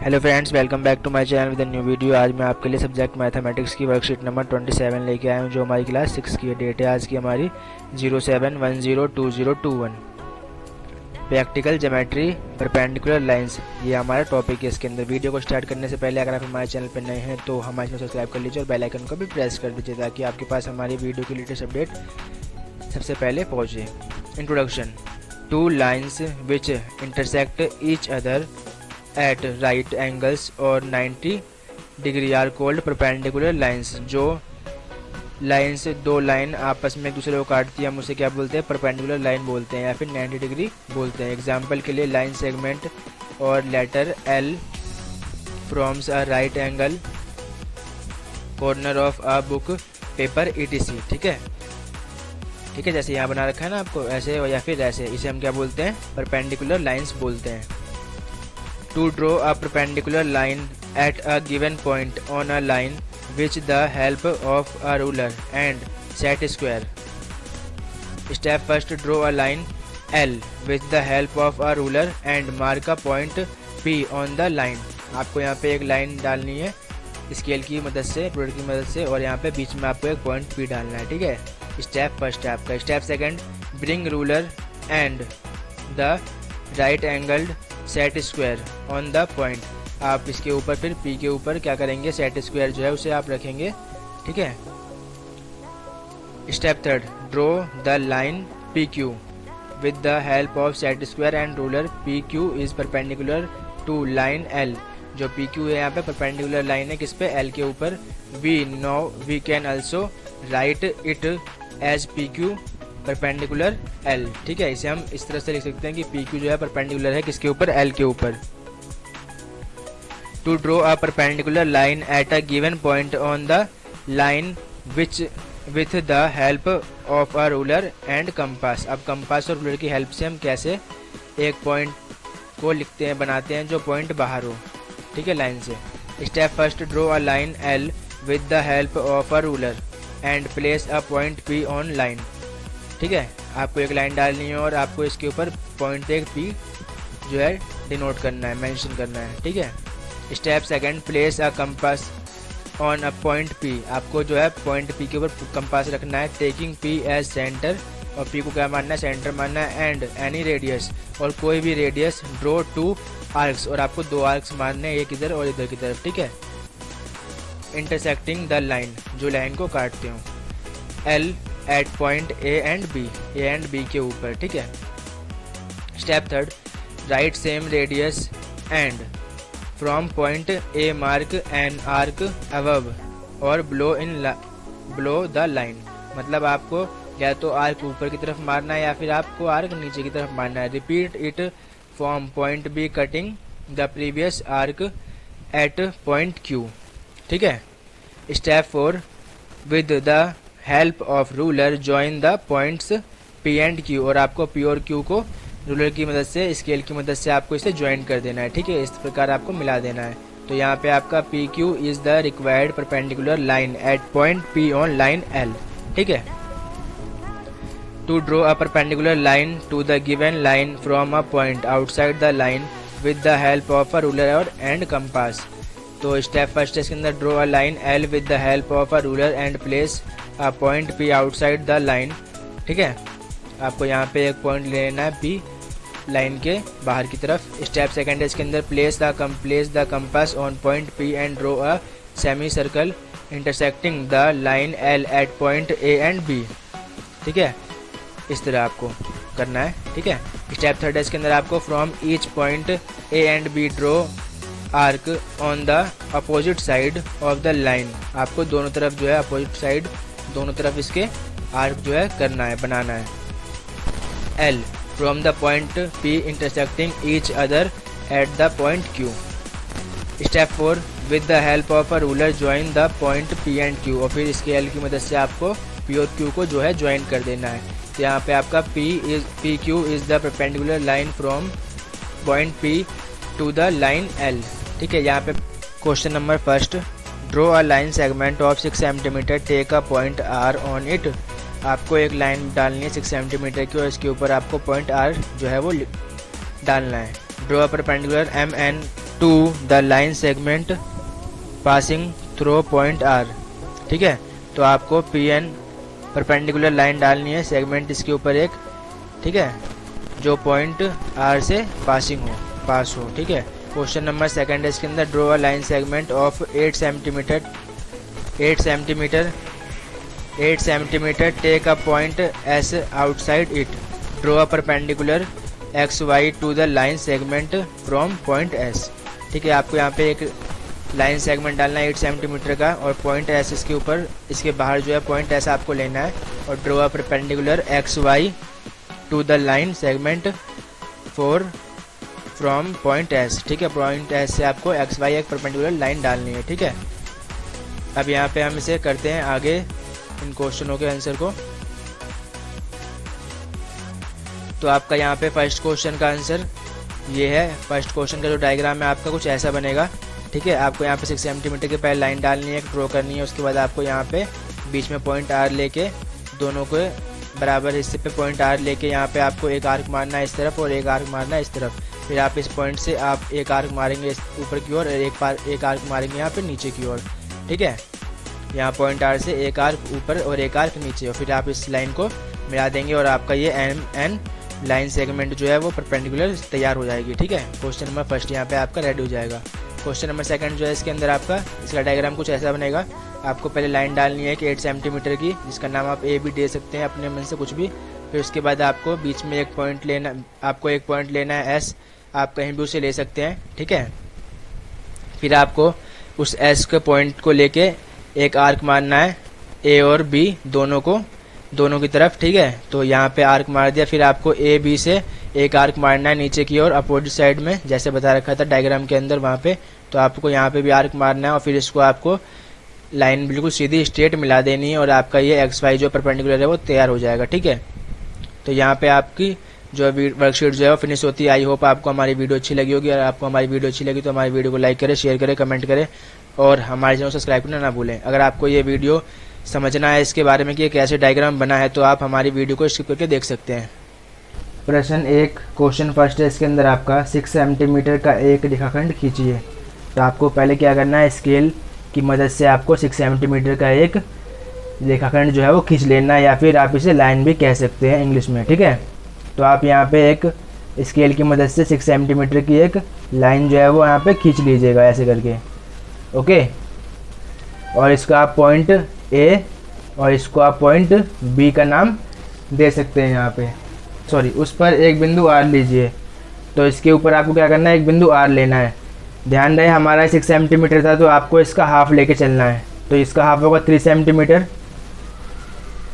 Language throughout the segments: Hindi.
Hello friends, welcome back to my channel with new video. आज मैं आपके लिए सब्जेक्ट मैथमेटिक्स की वर्कशीट नंबर 27 लेके आया हूँ, जो हमारी क्लास 6 की डेट है आज की हमारी 07102021। प्रैक्टिकल ज्योमेट्री परपेंडिकुलर लाइंस, ये हमारा टॉपिक है। इसके अंदर वीडियो को स्टार्ट करने से पहले अगर आप हमारे चैनल पर नए हैं तो हमारे चैनल सब्सक्राइब कर लीजिए और बेल आइकन को भी प्रेस कर दीजिए ताकि आपके पास हमारी वीडियो की लेटेस्ट अपडेट सबसे पहले पहुँचे। Introduction. Two lines which intersect each other at right angles और 90 degree are called perpendicular lines. जो लाइंस दो लाइन आपस में एक दूसरे को काटती है हम उसे क्या बोलते हैं? परपेंडिकुलर लाइन बोलते हैं या फिर 90 डिग्री बोलते हैं। एग्जाम्पल के लिए लाइन सेगमेंट और letter L forms a right angle corner of a book paper ETC। ठीक है, जैसे यहाँ बना रखा है ना आपको, ऐसे या फिर ऐसे, इसे हम क्या बोलते हैं? परपेंडिकुलर लाइंस बोलते हैं। To draw a perpendicular line at a given point on a line with the help of a ruler and set square. Step first, draw a line L with the help of a ruler and mark a point P on the line. आपको यहाँ पे एक लाइन डालनी है स्केल की मदद से, रूलर की मदद से, और यहाँ पे बीच में आपको एक पॉइंट P डालना है। ठीक है, स्टेप फर्स्ट है आपका। Step second, bring ruler and the right angled set square on the point. आप इसके ऊपर फिर P के ऊपर क्या करेंगे? सेट स्क्वायर जो है उसे आप रखेंगे। ठीक है। Step third, draw the line PQ with the help of set square and ruler. PQ is perpendicular to line L। जो PQ है यहाँ पे परपेंडिकुलर लाइन है किस पे? L के ऊपर। We can also write it as PQ perpendicular L। ठीक है, इसे हम इस तरह से लिख सकते हैं कि PQ जो है परपेंडिकुलर है किसके ऊपर? L के ऊपर। To draw a perpendicular line at a given point on the line which with the help of a ruler and compass. अब कंपास और रूलर की हेल्प से हम कैसे एक पॉइंट को लिखते हैं, बनाते हैं जो पॉइंट बाहर हो। ठीक है, लाइन से। Step first, draw a line L with the help of a ruler and place a point P on line. ठीक है, आपको एक लाइन डालनी है और आपको इसके ऊपर पॉइंट एक P जो है डिनोट करना है, मेंशन करना है। ठीक है। Step second, place a compass on a point P। आपको जो है पॉइंट P के ऊपर कंपास रखना है, टेकिंग P एज सेंटर, और P को क्या मानना है? सेंटर मानना है। एंड एनी रेडियस, और कोई भी रेडियस। ड्रॉ टू आर्क्स, और आपको दो आर्क्स मारने हैं, एक इधर और इधर की तरफ। ठीक है। इंटरसेक्टिंग द लाइन, जो लाइन को काटते हो। L at point A and B के ऊपर। ठीक है। Step third, right same radius and from point A mark an arc above और ब्लो द लाइन। मतलब आपको या तो आर्क ऊपर की तरफ मारना है या फिर आपको आर्क नीचे की तरफ मारना है। Repeat it from point B cutting the previous arc eight point Q। ठीक है। Step 4, with the help of ruler join the points P and Q। और आपको P और Q को रूलर की मदद से, स्केल की मदद से आपको इसे ज्वाइन कर देना है। ठीक है, इस प्रकार आपको मिला देना है। तो यहाँ पे आपका PQ is the required perpendicular line at point P on line L। ठीक है। To draw a perpendicular line to the given line from a point outside the line with the help of a ruler और एंड कंपास। तो स्टेप फर्स्ट इसके अंदर, draw a line L with the help of a ruler and place a point P outside the line. ठीक है, आपको यहाँ पे एक पॉइंट लेना है P लाइन के बाहर की तरफ। स्टेप सेकंड है इसके अंदर, place the compass on point P and draw a semi circle intersecting the line L at point A and B। ठीक है, इस तरह आपको करना है। ठीक है। स्टेप थर्ड है इसके अंदर, आपको from each point A and B draw arc on the opposite side of the line. आपको दोनों तरफ जो है अपोजिट साइड, दोनों तरफ इसके आर्क जो है करना है, बनाना है। L from the point P intersecting each other at the point Q। Step 4, with the help of a ruler join the point P and Q। और फिर इसके L की मदद से आपको P और Q को जो है ज्वाइन कर देना है। तो यहाँ पे आपका PQ is the perpendicular line from point P to the line L। ठीक है, यहाँ पे question number first, draw a line segment of 6 centimetre, take a point R on it. आपको एक लाइन डालनी है 6 सेंटीमीटर की और इसके ऊपर आपको पॉइंट R जो है वो डालना है। Draw a perpendicular MN to the line segment passing through point R. ठीक है, तो आपको PN परपेंडिकुलर लाइन डालनी है सेगमेंट इसके ऊपर एक, ठीक है, जो पॉइंट R से पास हो। ठीक है, क्वेश्चन नंबर सेकंड है इसके अंदर, draw a line segment of 8 centimetre take a point S outside it, draw a perpendicular XY to the line segment from point S। ठीक है, आपको यहाँ पे एक लाइन सेगमेंट डालना है 8 सेंटीमीटर का और पॉइंट S इसके ऊपर, इसके बाहर जो है पॉइंट S आपको लेना है और draw a perpendicular XY to the line segment from point S। ठीक है, पॉइंट S से आपको XY एक परपेंडिकुलर लाइन डालनी है। ठीक है, अब यहाँ पे हम इसे करते हैं आगे इन क्वेश्चनों के आंसर को। तो आपका यहाँ पे फर्स्ट क्वेश्चन का आंसर ये है। फर्स्ट क्वेश्चन का जो डायग्राम है आपका कुछ ऐसा बनेगा। ठीक है, आपको यहाँ पे 6 सेंटीमीटर की पहले लाइन डालनी है, ड्रॉ करनी है। उसके बाद आपको यहाँ पे बीच में पॉइंट R लेके दोनों को बराबर हिस्से पे पॉइंट R लेके यहाँ पे आपको एक आर्क मारना है इस तरफ और एक आर्क मारना है इस तरफ। फिर आप इस पॉइंट से आप एक आर्क मारेंगे ऊपर की ओर और एक आर्क मारेंगे यहाँ पे नीचे की ओर। ठीक है, यहाँ पॉइंट R से एक आर्क ऊपर और एक आर्क नीचे, और फिर आप इस लाइन को मिला देंगे और आपका ये MN लाइन सेगमेंट जो है वो परपेंडिकुलर तैयार हो जाएगी। ठीक है, क्वेश्चन नंबर फर्स्ट यहाँ पे आपका रेडी हो जाएगा। क्वेश्चन नंबर सेकंड जो है इसके अंदर आपका इसका डायग्राम कुछ ऐसा बनेगा। आपको पहले लाइन डालनी है कि 8 सेंटीमीटर की, जिसका नाम आप A भी दे सकते हैं अपने मन से कुछ भी। फिर उसके बाद आपको बीच में एक पॉइंट लेना है S, आप कहीं भी उसे ले सकते हैं। ठीक है, फिर आपको उस S के पॉइंट को लेके एक आर्क मारना है A और B दोनों की तरफ। ठीक है, तो यहाँ पे आर्क मार दिया। फिर आपको AB से एक आर्क मारना है नीचे की ओर अपोजिट साइड में, जैसे बता रखा था डायग्राम के अंदर वहाँ पे। तो आपको यहाँ पे भी आर्क मारना है और फिर इसको आपको लाइन बिल्कुल सीधी स्ट्रेट मिला देनी है और आपका ये XY जो परपेंडिकुलर है वो तैयार हो जाएगा। ठीक है, तो यहाँ पे आपकी जो वर्कशीट जो है वो फिनिश होती है। आई होप आपको हमारी वीडियो अच्छी लगी होगी। और आपको हमारी वीडियो अच्छी लगी तो हमारी वीडियो को लाइक करें, शेयर करें, कमेंट करें और हमारे चैनल को सब्सक्राइब करना ना भूलें। अगर आपको ये वीडियो समझना है इसके बारे में कि कैसे डायग्राम बना है तो आप हमारी वीडियो को स्किप करके देख सकते हैं। प्रश्न 1 क्वेश्चन फर्स्ट है इसके अंदर आपका 6 सेंटीमीटर का एक रेखाखंड खींचिए। तो आपको पहले क्या करना है, स्केल की मदद से आपको 6 सेंटीमीटर का एक रेखाखंड जो है वो खींच लेना है, या फिर आप इसे लाइन भी कह सकते हैं इंग्लिश में। ठीक है, तो आप यहाँ पे एक स्केल की मदद से 6 सेंटीमीटर की एक लाइन जो है वो यहाँ पे खींच लीजिएगा ऐसे करके। ओके, और इसका आप पॉइंट A और इसको आप पॉइंट B का नाम दे सकते हैं यहाँ पे। सॉरी, उस पर एक बिंदु R लीजिए। तो इसके ऊपर आपको क्या करना है, एक बिंदु R लेना है। ध्यान रहे हमारा 6 सेंटीमीटर था तो आपको इसका हाफ लेके चलना है। तो इसका हाफ होगा 3 सेंटीमीटर।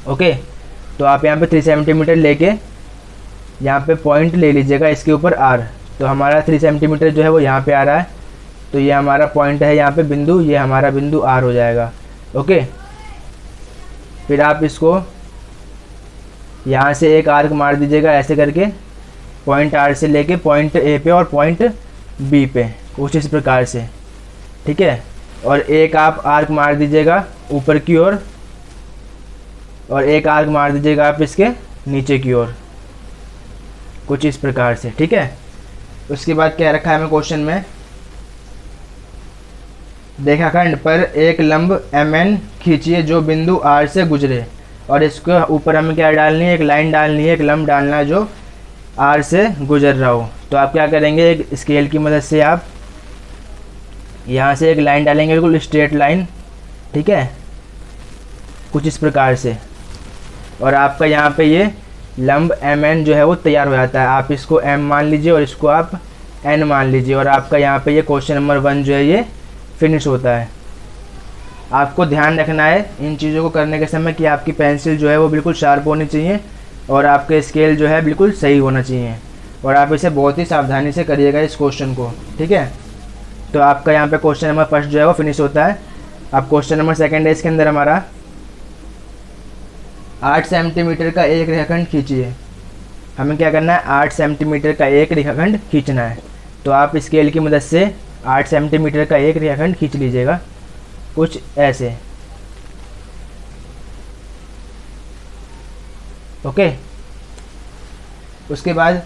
ओके, तो आप यहाँ पे 3 सेंटीमीटर लेके यहाँ पे पॉइंट ले लीजिएगा इसके ऊपर R। तो हमारा 3 सेंटीमीटर जो है वो यहाँ पे आ रहा है, तो ये हमारा पॉइंट है यहाँ पे बिंदु, ये हमारा बिंदु R हो जाएगा। ओके, फिर आप इसको यहाँ से एक आर्क मार दीजिएगा ऐसे करके, पॉइंट R से लेके पॉइंट A पे और पॉइंट B पे, कुछ इस प्रकार से। ठीक है, और एक आप आर्क मार दीजिएगा ऊपर की ओर और एक आर्क मार दीजिएगा आप इसके नीचे की ओर, कुछ इस प्रकार से। ठीक है, उसके बाद क्या रखा है हमें क्वेश्चन में, रेखाखंड पर एक लंब MN खींचिए जो बिंदु R से गुजरे। और इसके ऊपर हमें क्या डालनी है, एक लाइन डालनी है, एक लंब डालना है जो R से गुजर रहा हो। तो आप क्या करेंगे, एक स्केल की मदद से आप यहाँ से एक लाइन डालेंगे, बिल्कुल स्ट्रेट लाइन। ठीक है, कुछ इस प्रकार से, और आपका यहाँ पे ये लंब MN जो है वो तैयार हो जाता है। आप इसको M मान लीजिए और इसको आप N मान लीजिए, और आपका यहाँ पे ये क्वेश्चन नंबर 1 जो है ये फिनिश होता है। आपको ध्यान रखना है इन चीज़ों को करने के समय कि आपकी पेंसिल जो है वो बिल्कुल शार्प होनी चाहिए और आपके स्केल जो है बिल्कुल सही होना चाहिए, और आप इसे बहुत ही सावधानी से करिएगा इस क्वेश्चन को। ठीक है, तो आपका यहाँ पे क्वेश्चन नंबर फर्स्ट जो है वो फिनिश होता है। अब क्वेश्चन नंबर सेकंड है इसके अंदर हमारा 8 सेंटीमीटर का एक रेखाखंड खींचिए। हमें क्या करना है, 8 सेंटीमीटर का एक रेखाखंड खींचना है। तो आप स्केल की मदद से 8 सेंटीमीटर का एक रेखाखंड खींच लीजिएगा, कुछ ऐसे। ओके, उसके बाद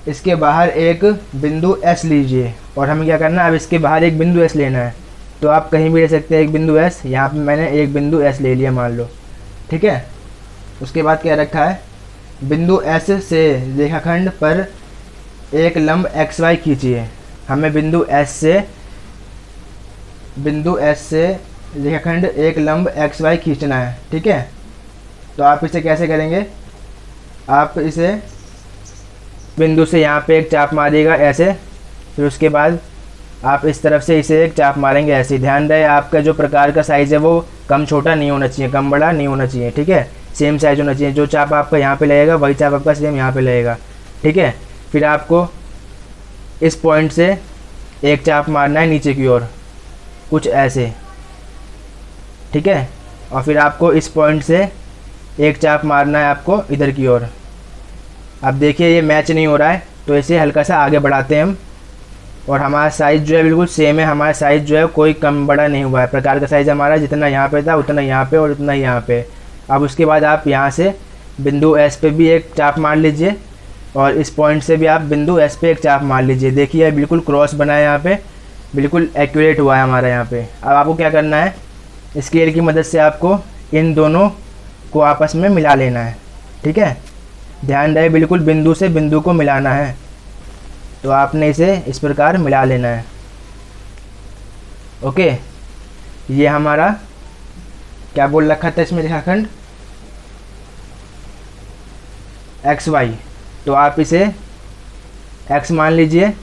इसके बाहर एक बिंदु S लीजिए और हमें क्या करना है, अब इसके बाहर एक बिंदु S लेना है। तो आप कहीं भी ले सकते हैं एक बिंदु S, यहाँ पे मैंने एक बिंदु S ले लिया मान लो, ठीक है। उसके बाद क्या रखा है, बिंदु S से रेखाखंड पर एक लंब XY खींचिए। हमें बिंदु S से रेखाखंड एक लंब XY खींचना है, ठीक है। तो आप इसे कैसे करेंगे, आप इसे बिंदु से यहाँ पे एक चाप मारिएगा ऐसे, फिर उसके बाद आप इस तरफ से इसे एक चाप मारेंगे ऐसे। ध्यान रहे आपका जो प्रकार का साइज़ है वो कम छोटा नहीं होना चाहिए, कम बड़ा नहीं होना चाहिए, ठीक है। सेम साइज होना चाहिए। जो चाप आपका यहाँ पे लगेगा वही चाप आपका सेम यहाँ पे लगेगा, ठीक है। फिर आपको इस पॉइंट से एक चाप मारना है नीचे की ओर, कुछ ऐसे, ठीक है। और फिर आपको इस पॉइंट से एक चाप मारना है आपको इधर की ओर। अब देखिए ये मैच नहीं हो रहा है, तो इसे हल्का सा आगे बढ़ाते हैं हम, और हमारा साइज़ जो है बिल्कुल सेम है। हमारा साइज़ जो है कोई कम बड़ा नहीं हुआ है। प्रकार का साइज़ हमारा जितना यहाँ पे था उतना यहाँ पे और उतना यहाँ पे। अब उसके बाद आप यहाँ से बिंदु S पे भी एक चाप मार लीजिए और इस पॉइंट से भी आप बिंदु S पे एक चाप मार लीजिए। देखिए बिल्कुल क्रॉस बना है, यहाँ पे बिल्कुल एक्यूरेट हुआ है हमारा यहाँ पे। अब आपको क्या करना है, स्केल की मदद से आपको इन दोनों को आपस में मिला लेना है, ठीक है। ध्यान रहे बिल्कुल बिंदु से बिंदु को मिलाना है, तो आपने इसे इस प्रकार मिला लेना है। ओके, ये हमारा क्या बोल रखा था इसमें रेखाखंड XY, तो आप इसे X मान लीजिए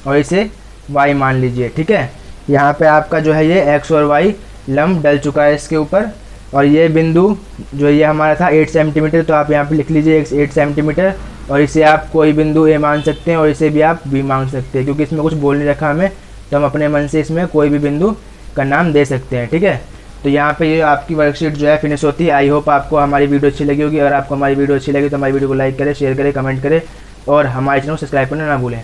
और इसे Y मान लीजिए, ठीक है। यहाँ पे आपका जो है ये X और Y लंब डल चुका है इसके ऊपर। और ये बिंदु जो ये हमारा था 8 सेंटीमीटर, तो आप यहाँ पे लिख लीजिए 8 सेंटीमीटर। और इसे आप कोई बिंदु A मान सकते हैं और इसे भी आप B मान सकते हैं, क्योंकि इसमें कुछ बोल नहीं रखा हमें, तो हम अपने मन से इसमें कोई भी बिंदु का नाम दे सकते हैं, ठीक है। तो यहाँ पे ये आपकी वर्कशीट जो है फिनिश होती है। आई होप आपको हमारी वीडियो अच्छी लगी होगी। अगर आपको हमारी वीडियो अच्छी लगी तो हमारी वीडियो को लाइक करें, शेयर करें, कमेंट करें और हमारे चैनल को सब्सक्राइब करना ना भूलें।